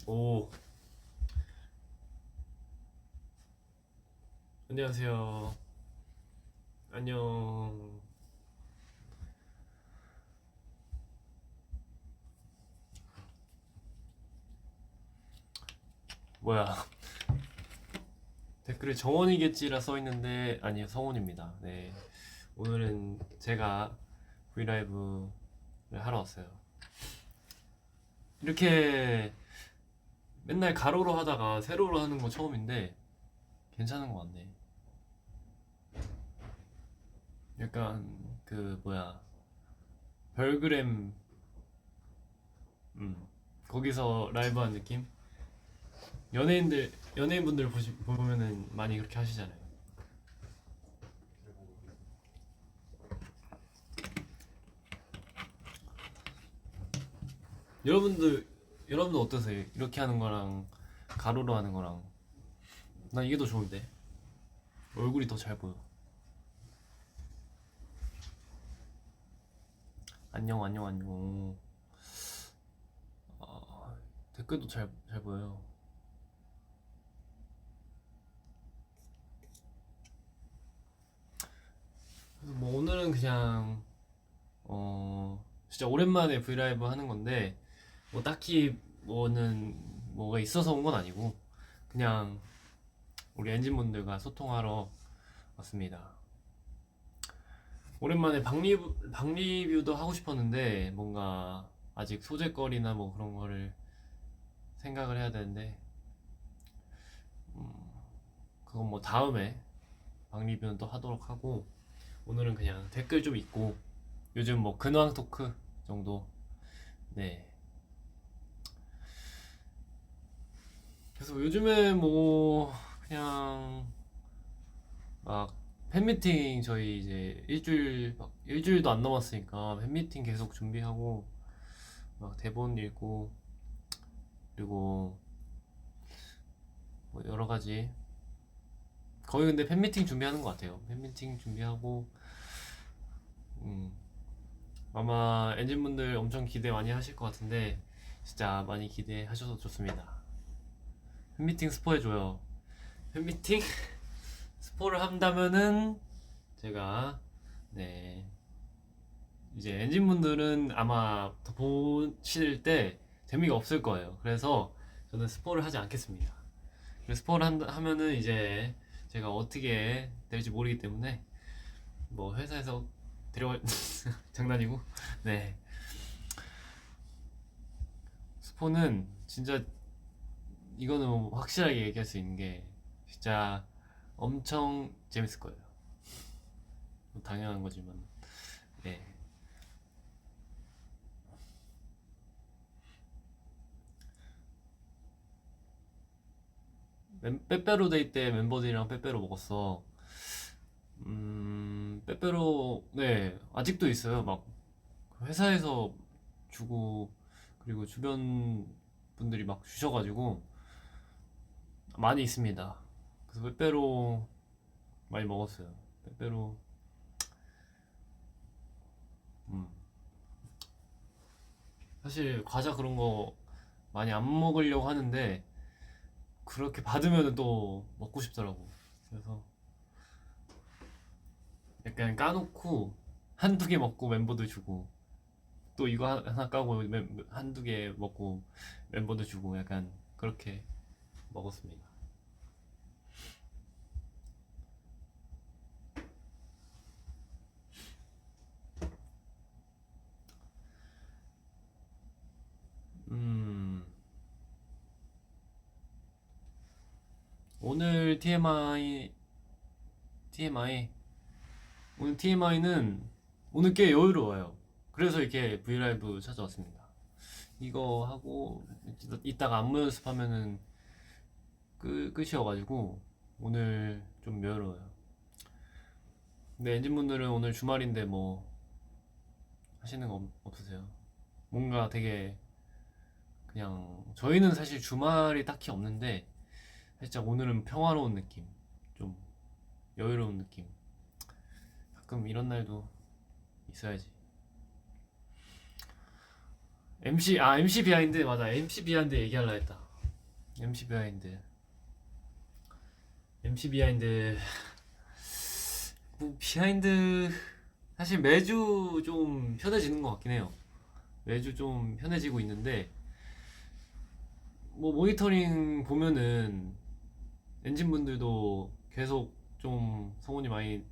오, 안녕하세요. 안녕. 뭐야? 댓글에 정원이겠지라 써 있는데 아니요, 성원입니다. 네, 오늘은 제가 브이라이브를 하러 왔어요. 이렇게 맨날 가로로 하다가 세로로 하는 거 처음인데 괜찮은 것 같네. 약간 그 뭐야, 별그램, 음 거기서 라이브 한 느낌? 연예인분들 보면은 많이 그렇게 하시잖아요. 여러분들 어떠세요? 이렇게 하는 거랑 가로로 하는 거랑. 난 이게 더 좋은데. 얼굴이 더 잘 보여. 안녕, 안녕, 안녕. 아, 댓글도 잘 보여요. 그래서 뭐 오늘은 그냥 진짜 오랜만에 브이라이브 하는 건데, 뭐 딱히 뭐가 있어서 온 건 아니고 그냥 우리 엔진분들과 소통하러 왔습니다. 오랜만에 박리뷰도 하고 싶었는데 뭔가 아직 소재거리나 뭐 그런 거를 생각을 해야 되는데, 음, 그건 뭐 다음에 박리뷰는 또 하도록 하고, 오늘은 그냥 댓글 좀 읽고 요즘 뭐 근황 토크 정도. 네. 그래서 요즘에 뭐 그냥 막 팬미팅, 저희 이제 일주일도 안 남았으니까 팬미팅 계속 준비하고 막 대본 읽고, 그리고 뭐 여러 가지, 거의 근데 팬미팅 준비하는 것 같아요. 팬미팅 준비하고, 음, 아마 엔진분들 엄청 기대 많이 하실 것 같은데 진짜 많이 기대하셔서 좋습니다. 팬미팅 스포해줘요. 팬미팅 스포를 한다면은 제가, 네, 이제 엔진분들은 아마 더 보실 때 재미가 없을 거예요. 그래서 저는 스포를 하지 않겠습니다. 그래서 스포를 하면은 이제 제가 어떻게 될지 모르기 때문에, 뭐 회사에서 데려갈 장난이고. 네, 스포는 진짜, 이거는 뭐 확실하게 얘기할 수 있는 게 진짜 엄청 재밌을 거예요. 뭐 당연한 거지만. 네. 빼빼로데이 때 멤버들이랑 빼빼로 먹었어. 빼빼로, 네, 아직도 있어요. 막 회사에서 주고, 그리고 주변 분들이 막 주셔가지고 많이 있습니다. 그래서 빼빼로 많이 먹었어요. 빼빼로. 음. 사실 과자 그런 거 많이 안 먹으려고 하는데 그렇게 받으면 또 먹고 싶더라고. 그래서 약간 까놓고 한두 개 먹고 멤버들 주고, 또 이거 하나 까고 한두 개 먹고 멤버들 주고, 약간 그렇게 먹었습니다. 음, 오늘 TMI, 오늘 TMI는 오늘 꽤 여유로워요. 그래서 이렇게 브이라이브 찾아왔습니다. 이거 하고 이따가 안무 연습하면은 끝이어가지고 오늘 좀 여유로워요. 근데 엔진분들은 오늘 주말인데 뭐 하시는 거 없으세요? 뭔가 되게, 그냥 저희는 사실 주말이 딱히 없는데 살짝 오늘은 평화로운 느낌, 좀 여유로운 느낌. 가끔 이런 날도 있어야지. MC 비하인드, 맞아, MC 비하인드 얘기하려 했다. MC 비하인드. MC 비하인드. 뭐 비하인드 사실 매주 좀 편해지는 것 같긴 해요. 매주 좀 편해지고 있는데 뭐 모니터링 보면은 엔진 분들도 계속 좀 성원이 많이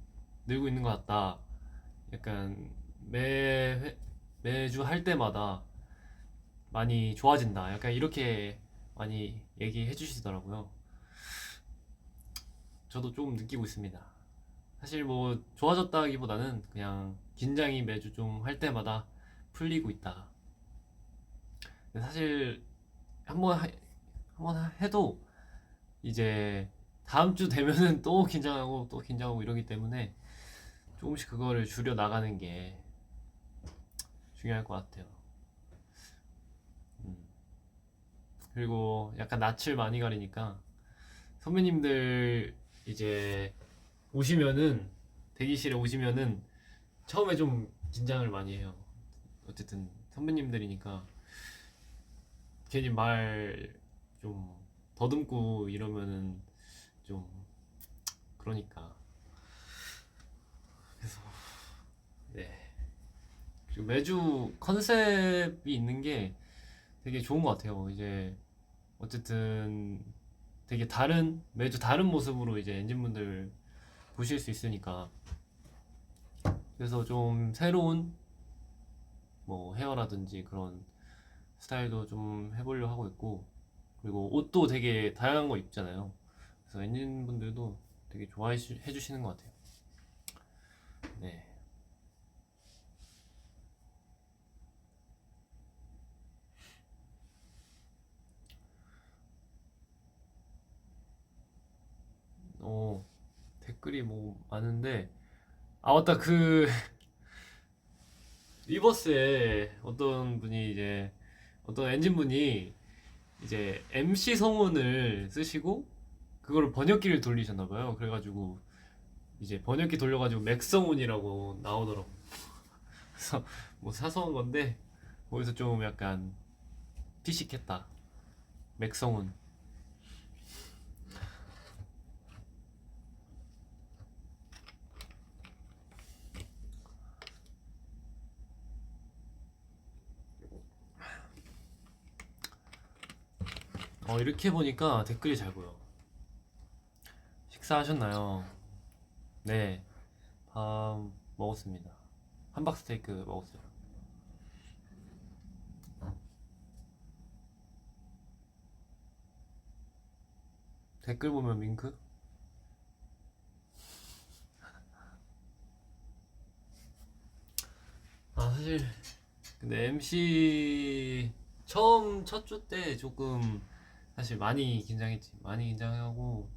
늘고 있는 것 같다. 약간 매주 할 때마다 많이 좋아진다. 약간 이렇게 많이 얘기해 주시더라고요. 저도 좀 느끼고 있습니다. 사실 뭐 좋아졌다기보다는 그냥 긴장이 매주 좀 할 때마다 풀리고 있다. 근데 사실 한번 해도 이제 다음 주 되면은 또 긴장하고 또 긴장하고 이러기 때문에 조금씩 그거를 줄여 나가는 게 중요할 것 같아요. 음. 그리고 약간 낯을 많이 가리니까 선배님들 이제 오시면은 대기실에 오시면은 처음에 좀 긴장을 많이 해요. 어쨌든 선배님들이니까 괜히 말 좀 더듬고 이러면은 좀 그러니까 그래서 네. 그리고 매주 컨셉이 있는 게 되게 좋은 것 같아요. 이제 어쨌든 되게 매주 다른 모습으로 이제 엔진분들 보실 수 있으니까 그래서 좀 새로운 뭐 헤어라든지 그런 스타일도 좀 해보려고 하고 있고 그리고 옷도 되게 다양한 거 입잖아요. 그래서 엔진분들도 되게 좋아해 주시는 것 같아요. 네. 어, 댓글이 뭐 많은데 아 맞다 그 리버스에 어떤 분이 이제 어떤 엔진분이 이제 MC 성운을 쓰시고 그거를 번역기를 돌리셨나봐요. 그래가지고 이제 번역기 돌려가지고 맥성운이라고 나오더라고. 그래서 뭐 사소한 건데 거기서 좀 약간 피식했다. 맥성운. 이렇게 보니까 댓글이 잘 보여. 식사하셨나요? 네, 밥 먹었습니다. 함박스테이크 먹었어요. 댓글 보면 윙크? 아 사실 근데 MC 처음 첫 주 때 조금 사실 많이 긴장했지. 많이 긴장하고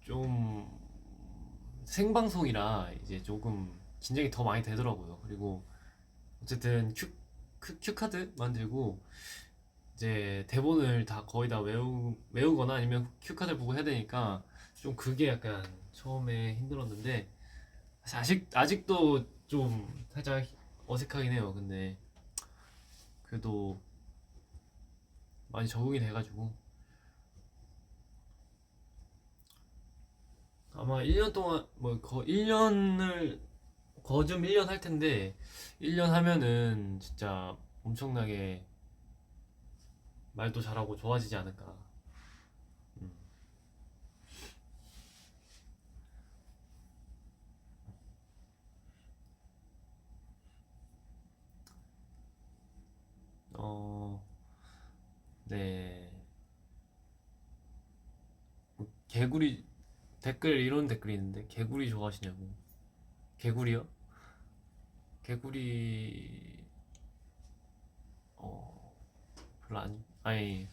좀 생방송이라 이제 조금 긴장이 더 많이 되더라고요. 그리고 어쨌든 큐카드 만들고 이제 대본을 다 거의 다 외우거나 아니면 큐카드를 보고 해야 되니까 좀 그게 약간 처음에 힘들었는데 사실 아직도 좀 살짝 어색하긴 해요. 근데 그래도 많이 적응이 돼가지고 아마 1년 동안 뭐 1년을 거좀 1년 할 텐데 1년 하면은 진짜 엄청나게 말도 잘하고 좋아지지 않을까. 음. 어, 네. 개구리 댓글 이런 댓글이 있는데 개구리 좋아하시냐고. 개구리요? 개구리 어 별로 아니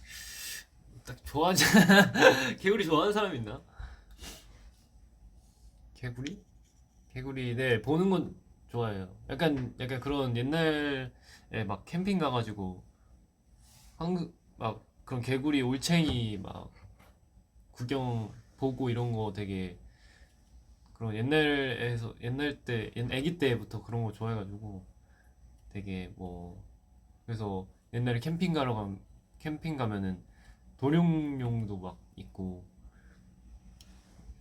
딱 좋아하지 개구리 좋아하는 사람 있나? 개구리? 개구리 네 보는 건 좋아해요. 약간 그런 옛날에 막 캠핑 가가지고 한국 막 그런 개구리 올챙이 막 구경 보고 이런 거 되게 그런 옛날 때 아기 때부터 그런 거 좋아해가지고 되게 뭐 그래서 옛날에 캠핑 가면은 도룡뇽도 막 있고,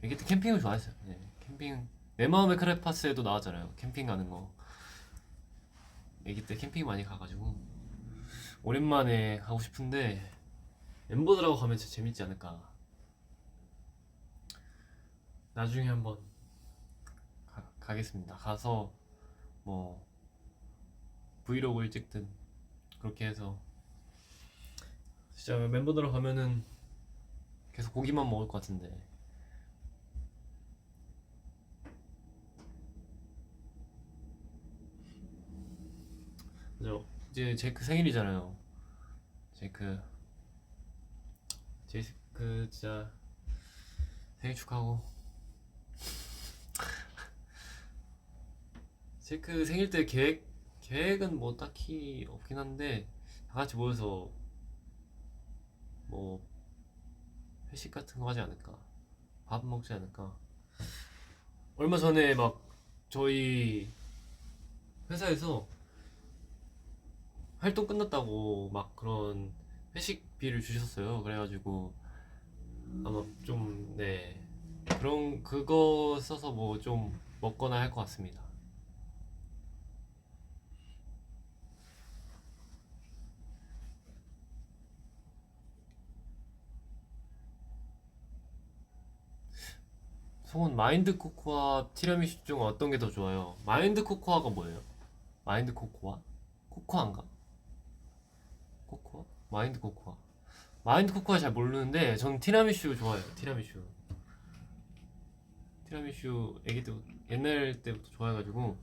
애기 때 캠핑을 좋아했어요. 네, 캠핑. 내 마음의 크레파스에도 나왔잖아요. 캠핑 가는 거. 애기 때 캠핑 많이 가가지고 오랜만에 가고 싶은데 멤버들하고 가면 진짜 재밌지 않을까. 나중에 한번 가겠습니다. 가서 뭐 브이로그를 찍든 그렇게 해서 진짜 멤버들하고 가면은 계속 고기만 먹을 것 같은데. 그죠? 이제 제이크 생일이잖아요. 제이크 진짜 생일 축하하고. 제이크 생일 때 계획은 뭐 딱히 없긴 한데 다 같이 모여서 뭐 회식 같은 거 하지 않을까. 밥 먹지 않을까. 얼마 전에 막 저희 회사에서 활동 끝났다고 막 그런 회식비를 주셨어요. 그래가지고 아마 좀, 네, 그런 그거 써서 뭐 좀 먹거나 할 것 같습니다. 송은 마인드 코코아 티라미수 중 어떤 게 더 좋아요? 마인드 코코아가 뭐예요? 마인드 코코아? 코코아인가? 코코아? 마인드 코코아. 마인드 코코아 잘 모르는데 전 티라미슈 좋아해요. 티라미슈 애기 때 옛날 때부터 좋아해가지고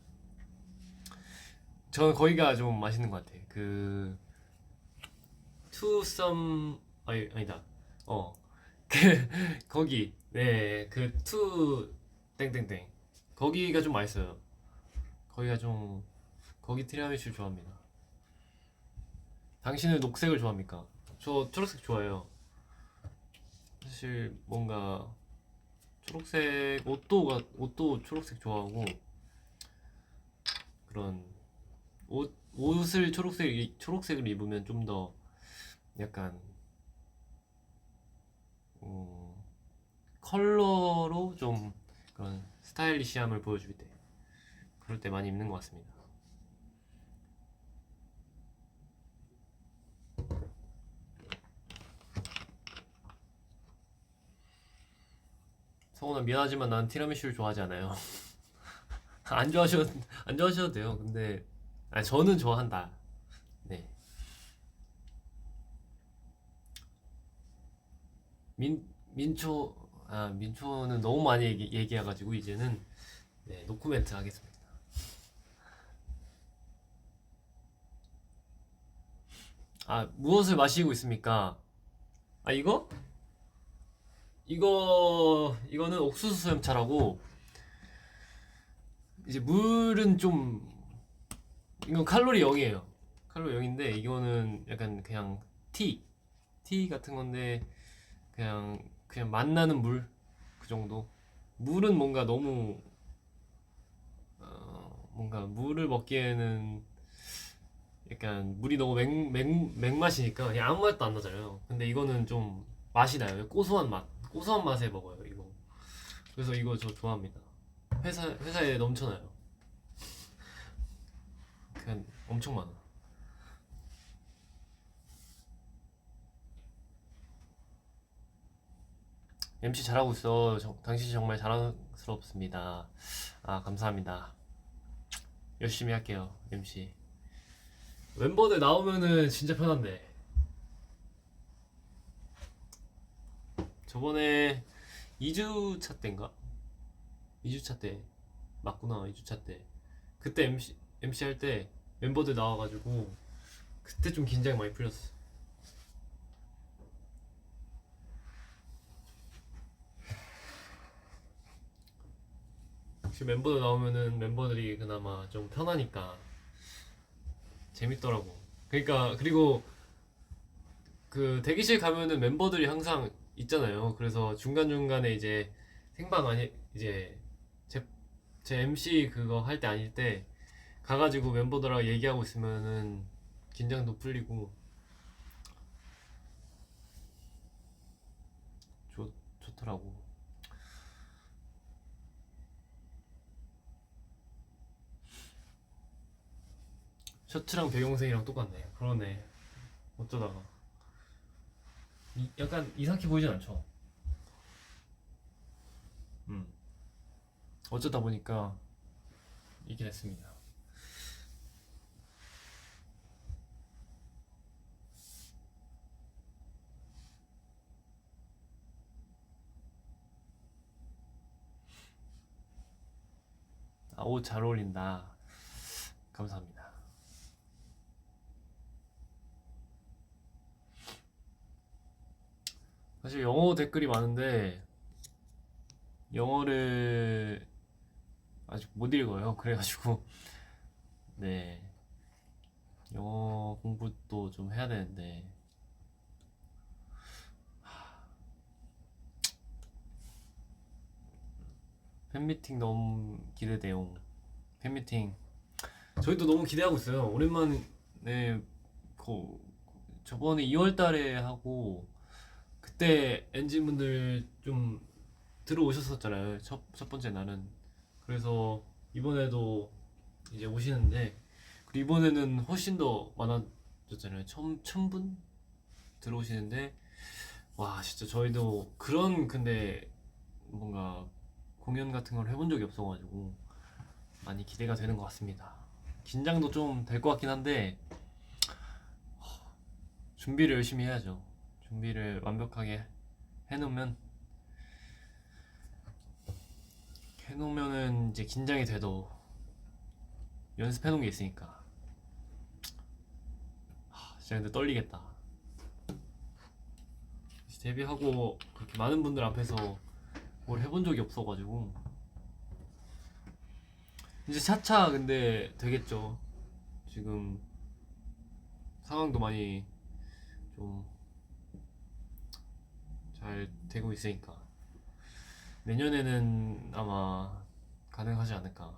저는 거기가 좀 맛있는 것 같아. 그 투썸 아니다. 어, 그 거기, 네, 그 투 땡땡땡 거기가 좀 맛있어요. 거기가 좀 거기 티라미슈 좋아합니다. 당신은 녹색을 좋아합니까? 저 초록색 좋아해요. 사실 뭔가 초록색 옷도 초록색 좋아하고 그런 옷을 초록색을 입으면 좀 더 약간 컬러로 좀 그런 스타일리시함을 보여줄 때 그럴 때 많이 입는 것 같습니다. 성훈아 미안하지만 난 티라미슈를 좋아하지 않아요. 안 좋아하셔도 돼요. 근데 저는 좋아한다. 네. 민초는 너무 많이 얘기해가지고 이제는, 네, 노코멘트 하겠습니다. 무엇을 마시고 있습니까? 이거는 옥수수 수염차라고. 이제 물은 좀, 이건 칼로리 0이에요. 칼로리 0인데 이거는 약간 그냥 티 같은 건데 그냥 맛나는 물 그 정도. 물은 뭔가 너무 뭔가 물을 먹기에는 약간 물이 너무 맹맛이니까 그냥 아무 맛도 안 나잖아요. 근데 이거는 좀 맛이 나요. 고소한 맛에 먹어요 이거. 그래서 이거 저 좋아합니다. 회사에 넘쳐나요. 그냥 엄청 많아. MC 잘하고 있어. 당신 정말 자랑스럽습니다. 감사합니다. 열심히 할게요, MC. 멤버들 나오면은 진짜 편한데. 저번에 2주차 때인가? 2주차 때. 맞구나, 2주차 때. 그때 MC 할 때 멤버들 나와가지고 그때 좀 긴장이 많이 풀렸어. 혹시 멤버들 나오면은 멤버들이 그나마 좀 편하니까 재밌더라고. 그러니까 그리고 그 대기실 가면은 멤버들이 항상 있잖아요. 그래서 중간중간에 이제 생방 아니 이제 제 MC 그거 할 때 아닐 때 가가지고 멤버들하고 얘기하고 있으면은 긴장도 풀리고 좋더라고. 셔츠랑 배경색이랑 똑같네. 그러네. 어쩌다가 약간 이상하게 보이진 않죠? 어쩌다 보니까 이렇게 됐습니다. 아, 옷 잘 어울린다. 감사합니다. 사실 영어 댓글이 많은데 영어를 아직 못 읽어요. 그래가지고 네, 영어 공부도 좀 해야 되는데 팬미팅 너무 기대돼요. 팬미팅 저희도 너무 기대하고 있어요. 오랜만에 그 저번에 2월 달에 하고 그때 엔진 분들 좀 들어오셨었잖아요. 첫 번째 날은. 그래서 이번에도 이제 오시는데, 그리고 이번에는 훨씬 더 많아졌잖아요. 1000분 들어오시는데, 와, 진짜 저희도 그런 근데 뭔가 공연 같은 걸 해본 적이 없어가지고 많이 기대가 되는 것 같습니다. 긴장도 좀 될 것 같긴 한데, 준비를 열심히 해야죠. 준비를 완벽하게 해놓으면은 이제 긴장이 돼도 연습해놓은 게 있으니까. 진짜 근데 떨리겠다. 데뷔하고 그렇게 많은 분들 앞에서 뭘 해본 적이 없어가지고 이제 차차 근데 되겠죠. 지금 상황도 많이 좀 잘 되고 있으니까 내년에는 아마 가능하지 않을까.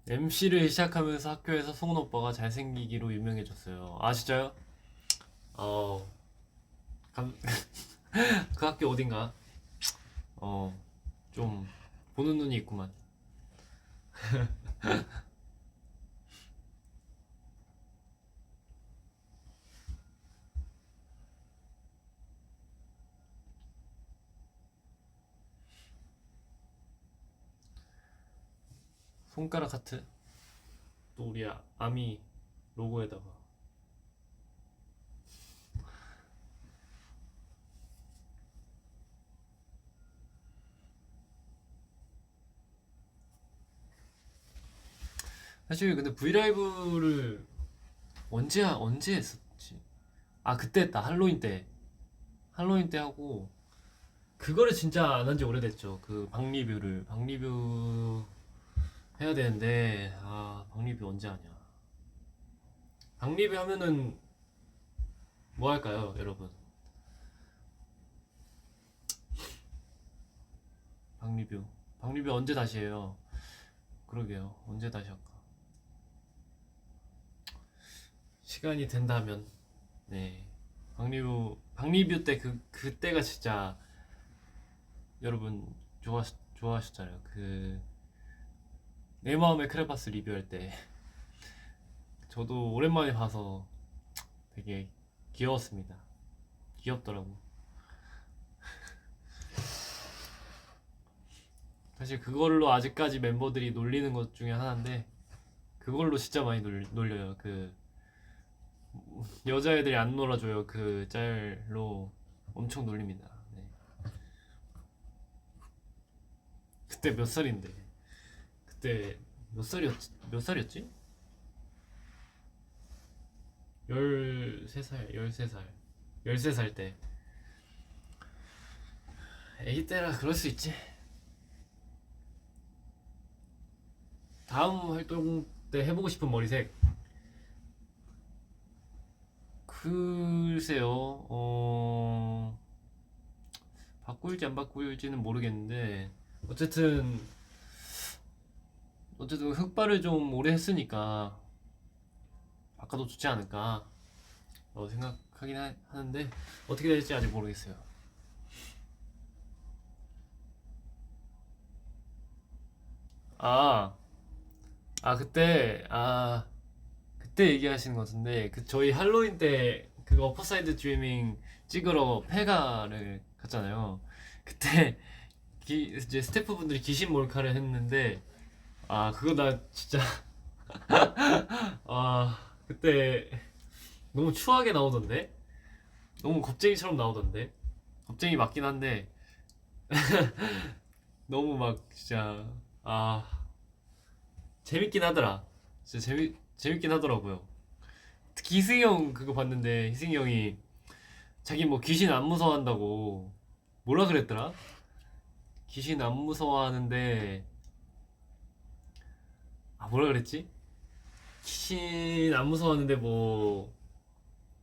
MC를 시작하면서 학교에서 송은 오빠가 잘생기기로 유명해졌어요. 아 진짜요? 어, 그 학교 어딘가? 좀 보는 눈이 있구만. 손가락 하트. 또 우리 아미 로고에다가. 사실 근데 브이라이브를 언제 했었지? 아 그때 했다. 할로윈 때 하고 그거를 진짜 안 한 지 오래됐죠. 그 박리뷰 해야 되는데 박리뷰 언제 하냐. 박리뷰 하면은 뭐 할까요, 여러분? 박리뷰 언제 다시 해요? 그러게요. 언제 다시 할까? 시간이 된다면 네. 박리뷰 때 그때가 진짜 여러분 좋아하셨잖아요. 그 내 마음의 크레파스 리뷰할 때 저도 오랜만에 봐서 되게 귀여웠습니다. 귀엽더라고. 사실 그걸로 아직까지 멤버들이 놀리는 것 중에 하나인데 그걸로 진짜 많이 놀려요. 그 여자애들이 안 놀아줘요. 그 짤로 엄청 놀립니다. 네. 그때 몇 살인데? 그때 몇 살이었지? 13살 때. 애기 때라 그럴 수 있지. 다음 활동 때 해보고 싶은 머리색. 글쎄요, 바꿀지 안 바꿀지는 모르겠는데 어쨌든 흑발을 좀 오래 했으니까 바꿔도 좋지 않을까 생각하긴 하는데 어떻게 될지 아직 모르겠어요. 아, 그때 얘기하시는 것 같은데 그 저희 할로윈 때 그거 어퍼사이드 드리밍 찍으러 페가를 갔잖아요. 그때 이제 스태프분들이 귀신 몰카를 했는데 그거 나 진짜 그때 너무 추하게 나오던데 너무 겁쟁이처럼 나오던데 겁쟁이 맞긴 한데 너무 막 진짜 아 재밌긴 하더라. 진짜 재밌긴 하더라고요. 특히 희승이 형 그거 봤는데 희승이 형이 자기 뭐 귀신 안 무서워한다고 뭐라 그랬더라? 귀신 안 무서워하는데 뭐라 그랬지? 귀신 안 무서워하는데 뭐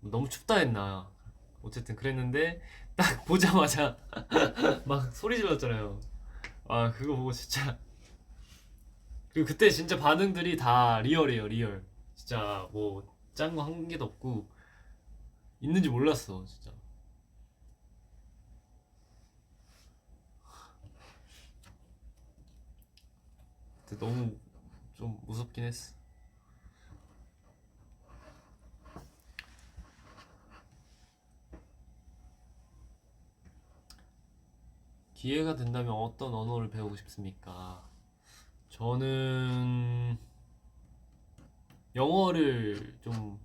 너무 춥다 했나 어쨌든 그랬는데 딱 보자마자 막 소리 질렀잖아요. 그거 보고 진짜 그리고 그때 진짜 반응들이 다 리얼이에요 리얼. 진짜 뭐 짠 거 한 개도 없고 있는지 몰랐어 진짜. 그때 너무 좀 무섭긴 했어. 기회가 된다면 어떤 언어를 배우고 싶습니까? 저는 영어를 좀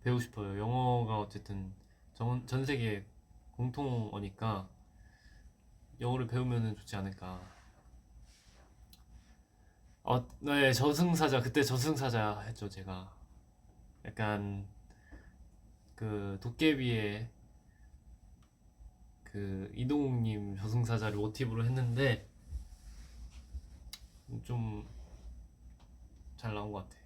배우고 싶어요. 영어가 어쨌든 전 세계 공통어니까 영어를 배우면 좋지 않을까. 네, 저승사자. 그때 저승사자 했죠, 제가. 약간 그 도깨비의 그 이동욱님 저승사자를 모티브로 했는데 좀 잘 나온 것 같아.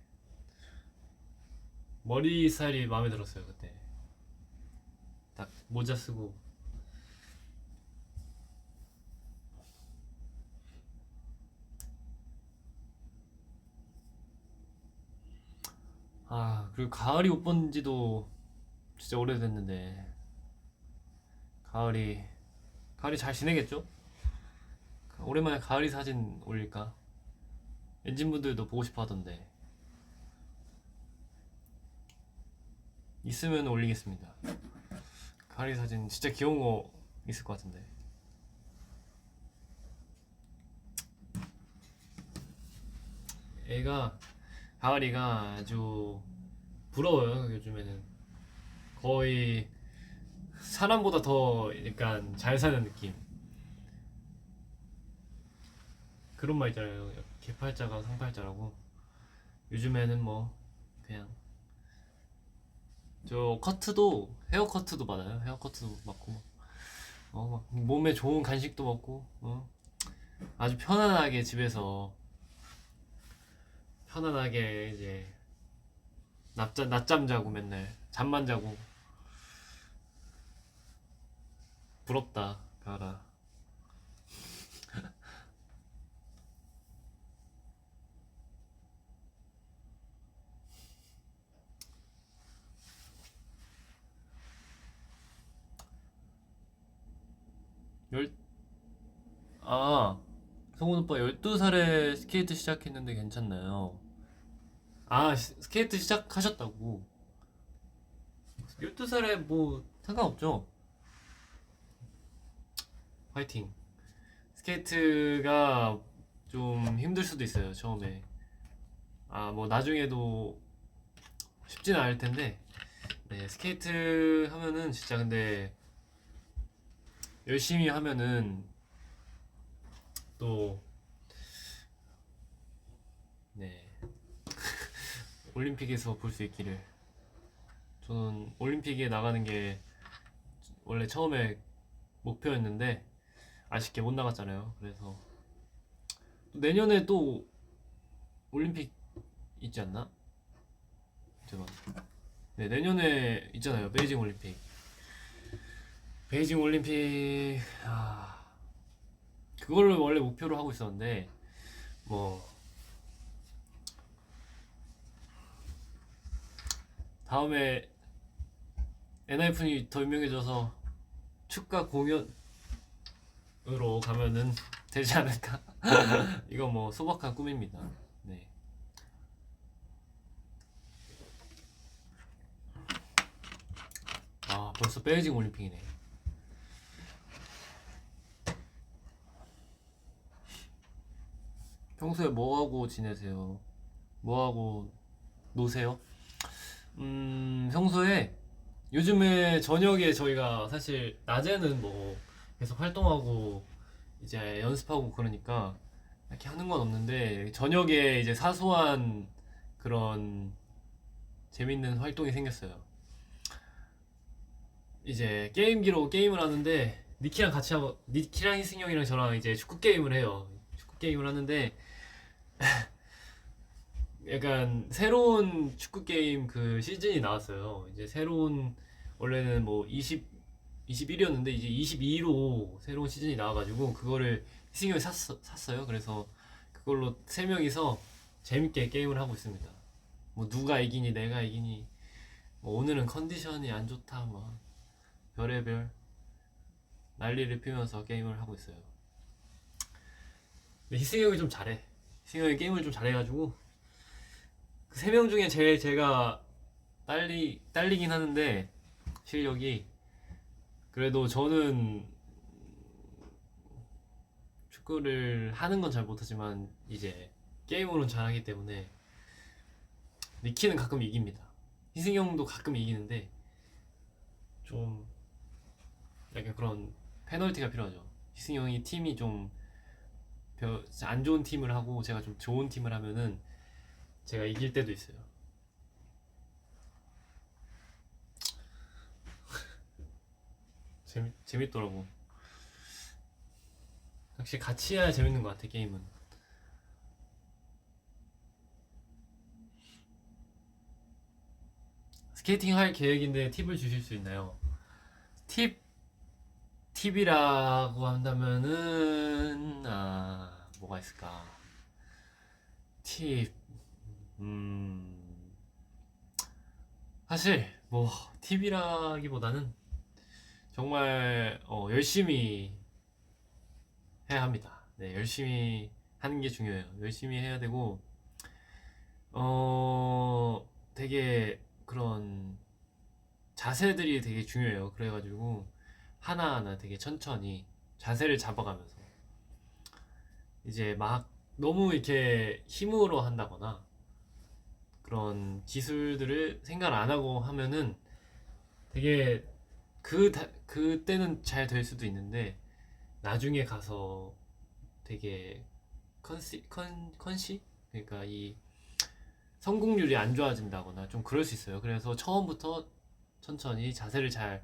머리 스타일이 마음에 들었어요, 그때. 딱 모자 쓰고. 그리고 가을이 못 본 지도 진짜 오래됐는데 가을이 잘 지내겠죠? 오랜만에 가을이 사진 올릴까? 엔진분들도 보고 싶어 하던데 있으면 올리겠습니다. 가을이 사진 진짜 귀여운 거 있을 것 같은데. 애가 가을이가 아주 부러워요. 요즘에는 거의 사람보다 더 약간 잘 사는 느낌. 그런 말 있잖아요. 개팔자가 상팔자라고. 요즘에는 뭐 그냥 저 커트도 헤어 커트도 받아요. 헤어 커트도 받고 막 몸에 좋은 간식도 먹고 아주 편안하게 집에서 편안하게 이제 낮잠 자고 맨날 잠만 자고. 부럽다 가라. 열 아, 성훈 오빠 12살에 스케이트 시작했는데 괜찮나요? 스케이트 시작하셨다고. 12살에 뭐 상관없죠. 화이팅. 스케이트가 좀 힘들 수도 있어요, 처음에. 뭐 나중에도 쉽지는 않을 텐데. 네, 스케이트 하면은 진짜 근데 열심히 하면은 또 네, 올림픽에서 볼 수 있기를. 저는 올림픽에 나가는 게 원래 처음에 목표였는데 아쉽게 못 나갔잖아요. 그래서 또 내년에 또 올림픽 있지 않나? 잠깐. 네, 내년에 있잖아요. 베이징 올림픽. 베이징 올림픽 그거를 원래 목표로 하고 있었는데 뭐 다음에 엔하이픈이 더 유명해져서 축가 공연으로 가면은 되지 않을까? 이거 뭐 소박한 꿈입니다. 네. 아, 벌써 베이징 올림픽이네. 평소에 뭐하고 지내세요? 뭐하고 노세요? 평소에 요즘에 저녁에 저희가 사실 낮에는 뭐 계속 활동하고 이제 연습하고 그러니까 이렇게 하는 건 없는데 저녁에 이제 사소한 그런 재밌는 활동이 생겼어요. 이제 게임기로 게임을 하는데 니키랑 같이 하고 니키랑 희승이 형이랑 저랑 이제 축구 게임을 해요. 축구 게임을 하는데 약간 새로운 축구 게임 그 시즌이 나왔어요. 이제 새로운 원래는 뭐 21이었는데 이제 22로 새로운 시즌이 나와가지고 그거를 희승이 형이 샀어요. 그래서 그걸로 세 명이서 재밌게 게임을 하고 있습니다. 뭐 누가 이기니 내가 이기니 뭐 오늘은 컨디션이 안 좋다 뭐 별의별 난리를 피우면서 게임을 하고 있어요. 근데 희승이 형이 좀 잘해. 희승이 형이 게임을 좀 잘해가지고 그 세 명 중에 제일 제가 딸리긴 하는데 실력이 그래도 저는 축구를 하는 건 잘 못하지만 이제 게임으로는 잘하기 때문에 니키는 가끔 이깁니다. 희승이 형도 가끔 이기는데 좀 약간 그런 페널티가 필요하죠. 희승이 형이 팀이 좀 안 좋은 팀을 하고 제가 좀 좋은 팀을 하면은 제가 이길 때도 있어요. 재밌더라고. 확실히 같이 해야 재밌는 것 같아 게임은. 스케이팅 할 계획인데 팁을 주실 수 있나요? 팁 팁이라고 한다면은 뭐가 있을까? 팁 사실 뭐 팁이라기보다는 정말 열심히 해야 합니다. 네, 열심히 하는 게 중요해요. 열심히 해야 되고 되게 그런 자세들이 되게 중요해요. 그래가지고 하나하나 되게 천천히 자세를 잡아가면서 이제 막 너무 이렇게 힘으로 한다거나 그런 기술들을 생각 안 하고 하면은 되게 그때는 잘 될 수도 있는데 나중에 가서 되게 컨시? 그러니까 이 성공률이 안 좋아진다거나 좀 그럴 수 있어요. 그래서 처음부터 천천히 자세를 잘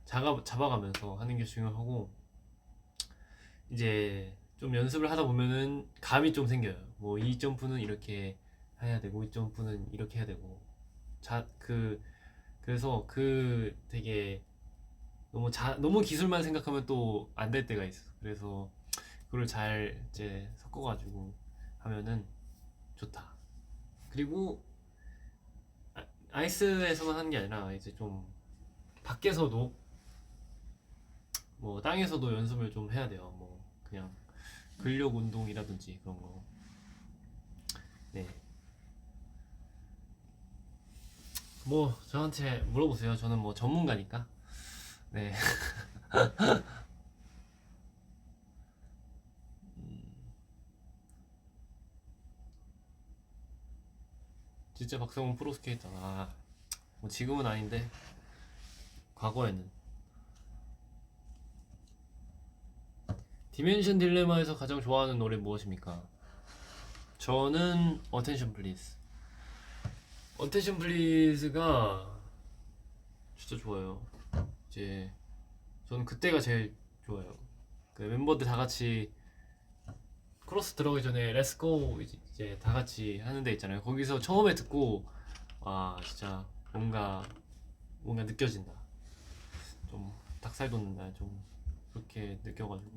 잡아가면서 하는 게 중요하고 이제 좀 연습을 하다 보면은 감이 좀 생겨요. 뭐 이 점프는 이렇게 해야 되고 이 점프는 이렇게 해야 되고 그래서 그 되게 너무 기술만 생각하면 또 안 될 때가 있어. 그래서 그걸 잘 이제 섞어가지고 하면은 좋다. 그리고 아이스에서만 하는 게 아니라 이제 좀 밖에서도 뭐 땅에서도 연습을 좀 해야 돼요. 뭐 그냥 근력 운동이라든지 그런 거. 네. 뭐 저한테 물어보세요. 저는 뭐 전문가니까. 네. 진짜 박성훈 프로스케이터. 뭐 지금은 아닌데 과거에는. 디멘션 딜레마에서 가장 좋아하는 노래 무엇입니까? 저는 어텐션 플리즈. 어텐션 플리즈가 진짜 좋아요. 이제 저는 그때가 제일 좋아요. 그 멤버들 다 같이 크로스 들어가기 전에 렛츠고 이제 다 같이 하는 데 있잖아요. 거기서 처음에 듣고 와 진짜 뭔가 느껴진다. 좀 닭살 돋는다. 좀 그렇게 느껴가지고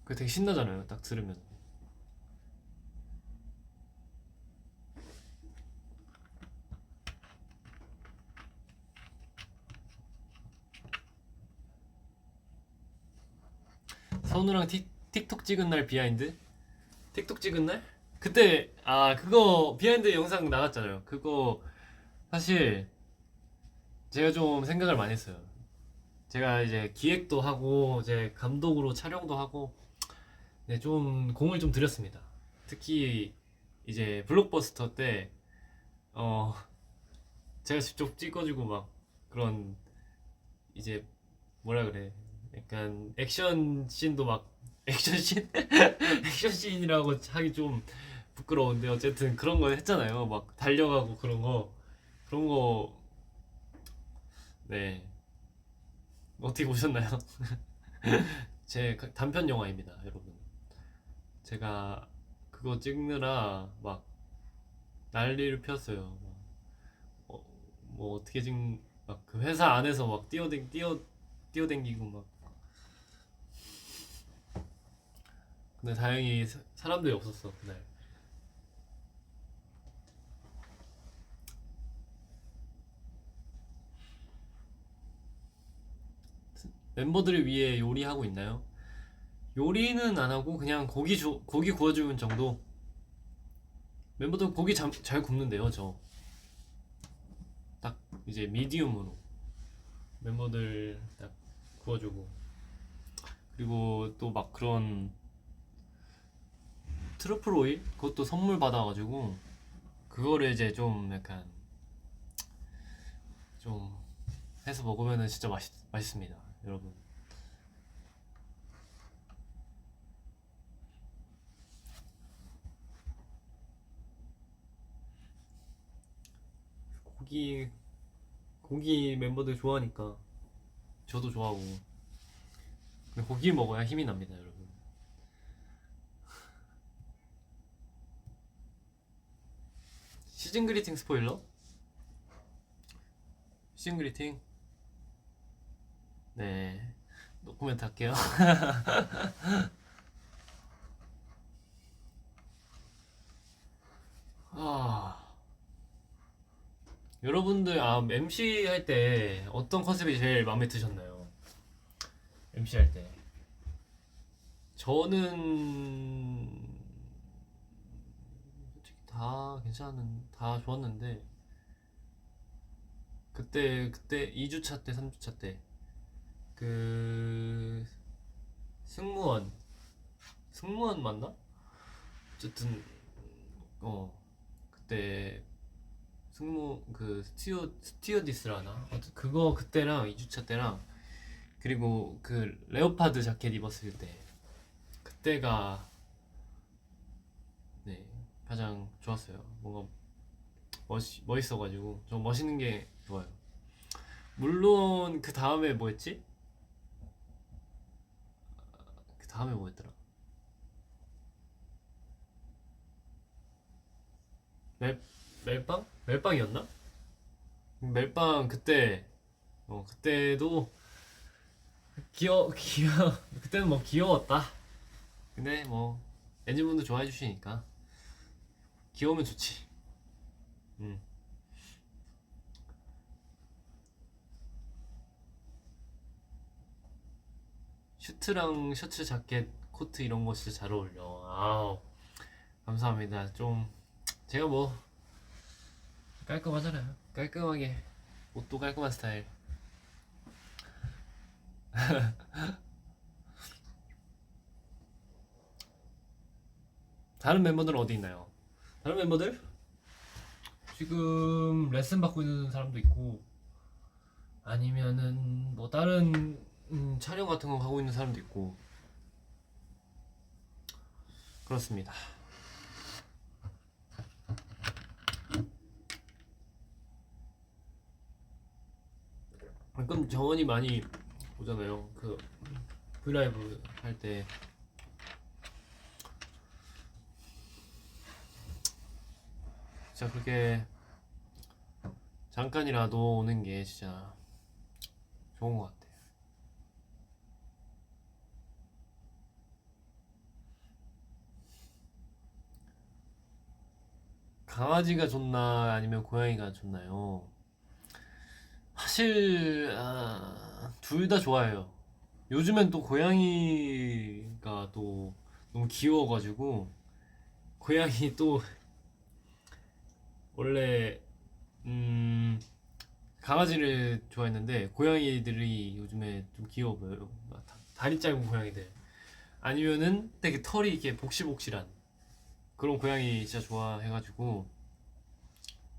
그 되게 신나잖아요. 딱 들으면. 선우랑 틱톡 찍은 날 비하인드? 틱톡 찍은 날? 그때 그거 비하인드 영상 나갔잖아요. 그거 사실 제가 좀 생각을 많이 했어요. 제가 이제 기획도 하고 이제 감독으로 촬영도 하고 네, 좀 공을 좀 들였습니다. 특히 이제 블록버스터 때 어, 제가 직접 찍어주고 막 그런 이제 뭐라 그래 약간 액션 씬도 막 액션 씬 액션 씬이라고 하기 좀 부끄러운데 어쨌든 그런 거 했잖아요. 막 달려가고 그런 거 네 어떻게 보셨나요? 제 단편 영화입니다, 여러분. 제가 그거 찍느라 막 난리를 폈어요. 뭐 어떻게 막 그 회사 안에서 막 뛰어댕기고 막. 근데 다행히 사람들이 없었어 그날. 멤버들을 위해 요리하고 있나요? 요리는 안 하고 그냥 고기 구워주는 정도. 멤버들 고기 잘 굽는데요, 저. 딱 이제 미디움으로 멤버들 딱 구워주고. 그리고 또 막 그런 트러플 오일 그것도 선물 받아가지고 그거를 이제 좀 약간 좀 해서 먹으면은 진짜 맛있습니다, 여러분. 고기 고기 멤버들 좋아하니까 저도 좋아하고. 근데 고기 먹어야 힘이 납니다, 여러분. 시즌 그리팅 스포일러? 시즌 그리팅? 네, 노코멘트 할게요. 여러분들 MC 할 때 어떤 컨셉이 제일 마음에 드셨나요? MC 할 때. 저는 솔직히 다 좋았는데 그때 2주차 때 3주차 때 그 승무원 맞나? 어쨌든 그때 그 스튜어디스라나 그거 그때랑 2주차 때랑 그리고 그 레오파드 자켓 입었을 때 그때가 네 가장 좋았어요. 뭔가 멋있어가지고 좀 멋있는 게 좋아요. 물론 그 다음에 뭐였지? 그 다음에 뭐였더라? 멜빵? 멜빵이었나? 멜빵 그때도 그때는 뭐 귀여웠다. 근데 뭐 엔진분도 좋아해 주시니까 귀여우면 좋지. 음. 슈트랑 셔츠 자켓 코트 이런 거 진짜 잘 어울려. 아우 감사합니다. 좀 제가 뭐 깔끔하잖아요. 깔끔하게 옷도 깔끔한 스타일. 다른 멤버들은 어디 있나요? 다른 멤버들? 지금 레슨 받고 있는 사람도 있고 아니면은 뭐 다른 촬영 같은 거 하고 있는 사람도 있고 그렇습니다. 가끔 정원이 많이 오잖아요. 그 브이라이브 할 때. 진짜 그렇게 잠깐이라도 오는 게 진짜 좋은 것 같아요. 강아지가 좋나 아니면 고양이가 좋나요? 사실 둘 다 좋아해요. 요즘엔 또 고양이가 또 너무 귀여워가지고 고양이 또 원래 음 강아지를 좋아했는데 고양이들이 요즘에 좀 귀여워 보여요. 다리 짧은 고양이들 아니면은 되게 털이 이렇게 복실복실한 그런 고양이 진짜 좋아해가지고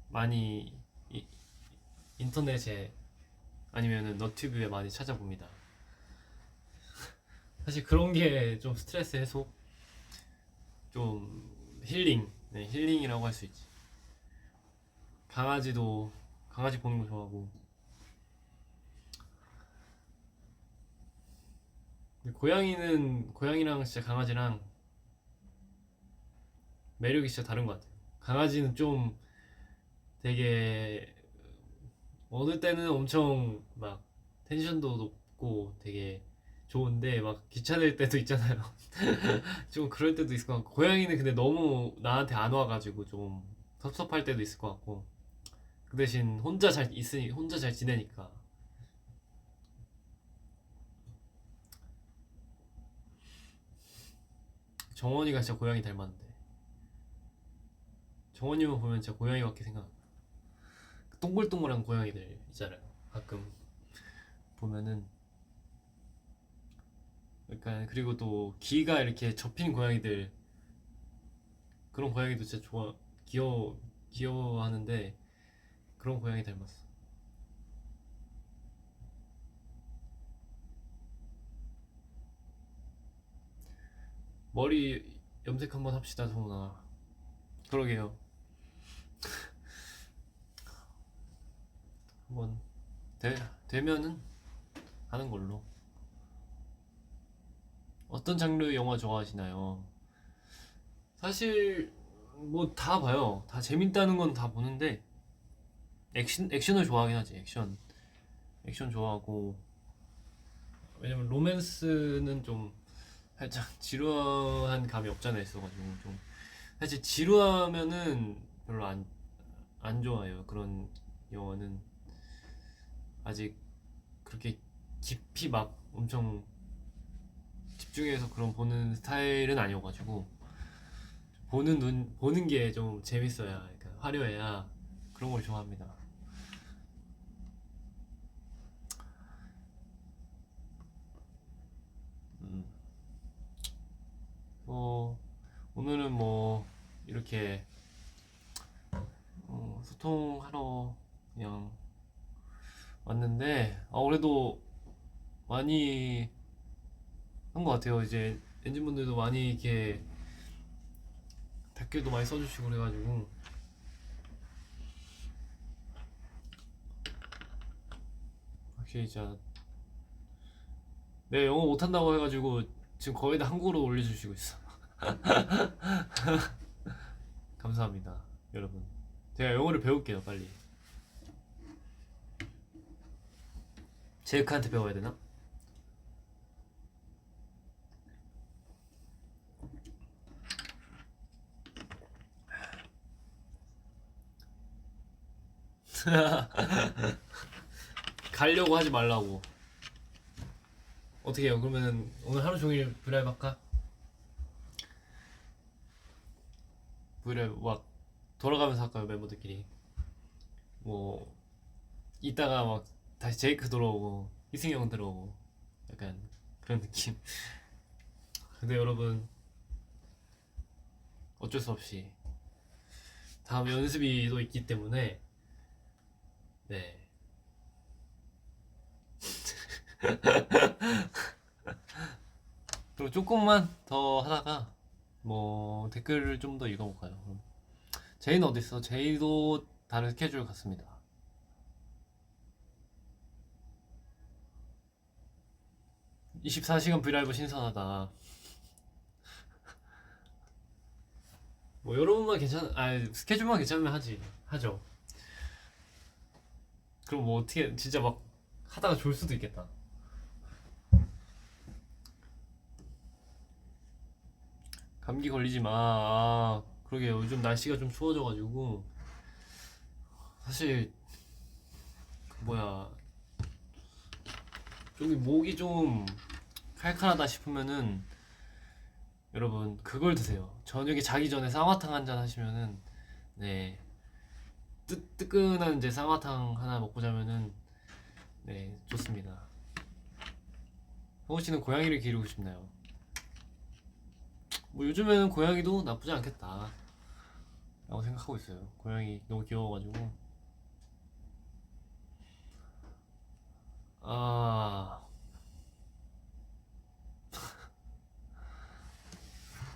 많이 이- 인터넷에 아니면은 너튜브에 많이 찾아봅니다. 사실 그런 게 좀 스트레스 해소, 좀 힐링, 네, 힐링이라고 할 수 있지. 강아지도 강아지 보는 거 좋아하고. 근데 고양이는 고양이랑 진짜 강아지랑 매력이 진짜 다른 것 같아요. 강아지는 좀 되게 어느 때는 엄청 막 텐션도 높고 되게 좋은데 막 귀찮을 때도 있잖아요. 좀 그럴 때도 있을 것 같고 고양이는 근데 너무 나한테 안 와가지고 좀 섭섭할 때도 있을 것 같고 그 대신 혼자 잘 있으니 혼자 잘 지내니까 정원이가 진짜 고양이 닮았는데 정원이만 보면 진짜 고양이 같게 생각. 동글동글한 고양이들 있잖아요. 가끔 보면은 약간 그리고 또 귀가 이렇게 접힌 고양이들 그런 고양이도 진짜 좋아 귀여워하는데 그런 고양이 닮았어. 머리 염색 한번 합시다 성훈아. 그러게요. 한번 되면은 하는 걸로. 어떤 장르 영화 좋아하시나요? 사실 뭐 다 봐요. 다 재밌다는 건 다 보는데 액션을 좋아하긴 하지. 액션 좋아하고 왜냐면 로맨스는 좀 살짝 지루한 감이 없잖아 있어가지고 좀 사실 지루하면은 별로 안 좋아해요. 그런 영화는 아직 그렇게 깊이 막 엄청 집중해서 그런 보는 스타일은 아니어가지고 보는 게 좀 재밌어야 그러니까 화려해야 그런 걸 좋아합니다. 음. 어, 오늘은 뭐 이렇게 소통하러 그냥 왔는데 그래도 많이 한 것 같아요. 이제 엔진분들도 많이 이렇게 댓글도 많이 써주시고 그래가지고 확실히 진짜 내 영어 못한다고 해가지고 지금 거의 다 한국어로 올려주시고 있어. 감사합니다 여러분. 제가 영어를 배울게요 빨리. 제이크한테 배워야 되나? 가려고 하지 말라고. 어떻게 해요? 그러면은 오늘 하루 종일 브이라이브 할까? 브이라이브 막 돌아가면서 할까요 멤버들끼리? 뭐 이따가 막 다시 제이크 들어오고 희승이 형 들어오고 약간 그런 느낌. 근데 여러분 어쩔 수 없이 다음 연습이 또 있기 때문에 네 그리고 조금만 더 하다가 뭐 댓글을 좀 더 읽어볼까요? 제이는 어딨어? 제이도 다른 스케줄 같습니다. 24시간 브이라이브 신선하다. 뭐 여러분만 스케줄만 괜찮으면 하죠. 그럼 뭐 어떻게 진짜 막 하다가 졸 수도 있겠다. 감기 걸리지 마. 그러게요. 요즘 날씨가 좀 추워져가지고 사실 그 뭐야 좀 목이 좀 칼칼하다 싶으면은 여러분 그걸 드세요. 저녁에 자기 전에 쌍화탕 한 잔 하시면은 네 뜨끈한 이제 쌍화탕 하나 먹고 자면은 네 좋습니다. 성우 씨는 고양이를 기르고 싶나요? 뭐 요즘에는 고양이도 나쁘지 않겠다 라고 생각하고 있어요. 고양이 너무 귀여워가지고. 아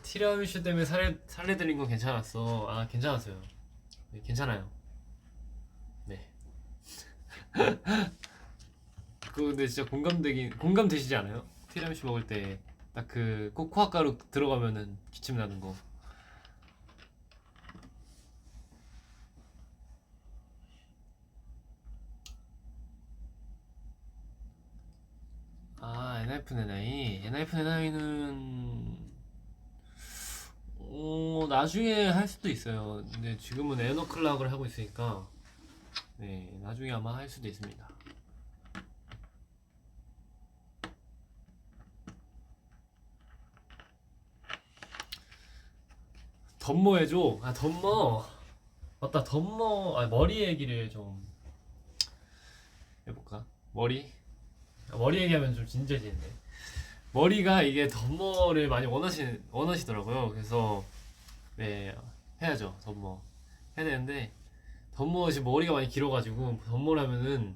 티라미슈 때문에 살해드린 건 괜찮았어. 아 괜찮았어요. 네, 괜찮아요. 네. 그거 근데 진짜 공감되시지 않아요? 티라미슈 먹을 때 딱 그 코코아 가루 들어가면은 기침 나는 거. 아 엔하이픈 엔하이 엔하이픈 엔하이는 나중에 할 수도 있어요. 근데 지금은 에너클락을 하고 있으니까 네 나중에 아마 할 수도 있습니다. 덤머 해줘. 아 덤머 맞다. 덤머 아 머리 얘기를 좀 해볼까? 머리? 머리 얘기하면 좀 진지해지는데 머리가 이게 덤머를 많이 원하시더라고요. 그래서 네 해야죠. 덤머 해야 되는데 덤머 지금 머리가 많이 길어가지고 덤머라면은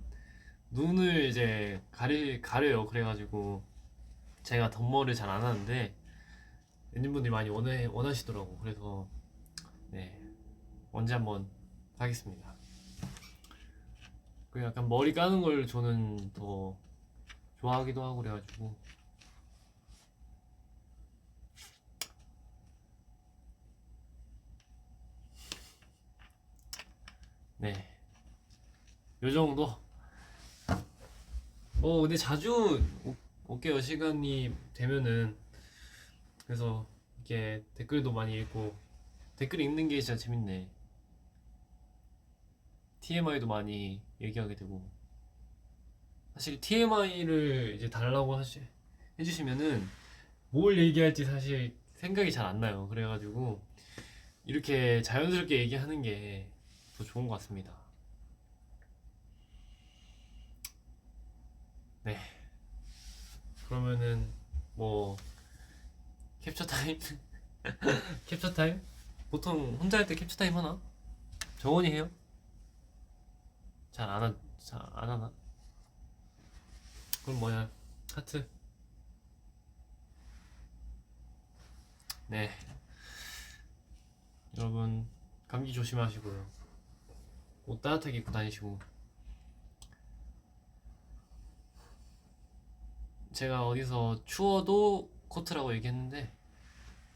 눈을 이제 가려요. 그래가지고 제가 덤머를 잘 안 하는데 엔진분들이 많이 원하시더라고. 그래서 네 언제 한번 하겠습니다. 그 약간 머리 까는 걸 저는 더 좋아하기도 하고 그래가지고 네 요 정도. 근데 자주 올게요. 시간이 되면은. 그래서 이렇게 댓글도 많이 읽고 댓글 읽는 게 진짜 재밌네. TMI도 많이 얘기하게 되고 사실 TMI를 이제 달라고 해주시면은 뭘 얘기할지 사실 생각이 잘 안 나요. 그래가지고 이렇게 자연스럽게 얘기하는 게 더 좋은 것 같습니다. 네 그러면은 뭐 캡처 타임? 캡처 타임? 보통 혼자 할 때 캡처 타임 하나? 정원이 해요? 잘 안 하나? 그럼 뭐야? 하트. 네. 여러분, 감기 조심하시고요. 옷 따뜻하게 입고 다니시고. 제가 어디서 추워도 코트라고 얘기했는데,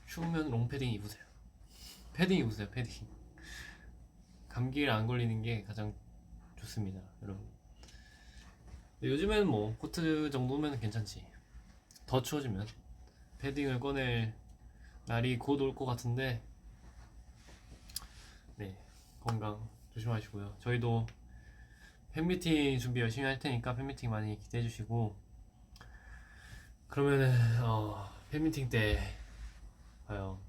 추우면 롱패딩 입으세요. 패딩 입으세요, 패딩. 감기를 안 걸리는 게 가장 좋습니다, 여러분. 요즘에는 뭐, 코트 정도면 괜찮지. 더 추워지면. 패딩을 꺼낼 날이 곧 올 것 같은데, 네. 건강 조심하시고요. 저희도 팬미팅 준비 열심히 할 테니까 팬미팅 많이 기대해 주시고, 그러면은, 팬미팅 때 봐요.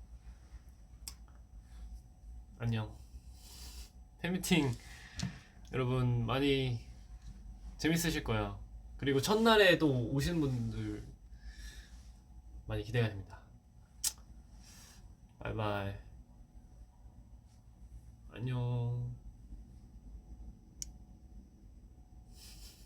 안녕. 팬미팅 여러분 많이 재밌으실 거예요. 그리고 첫날에 또 오시는 분들 많이 기대가 됩니다. 바이바이. 안녕.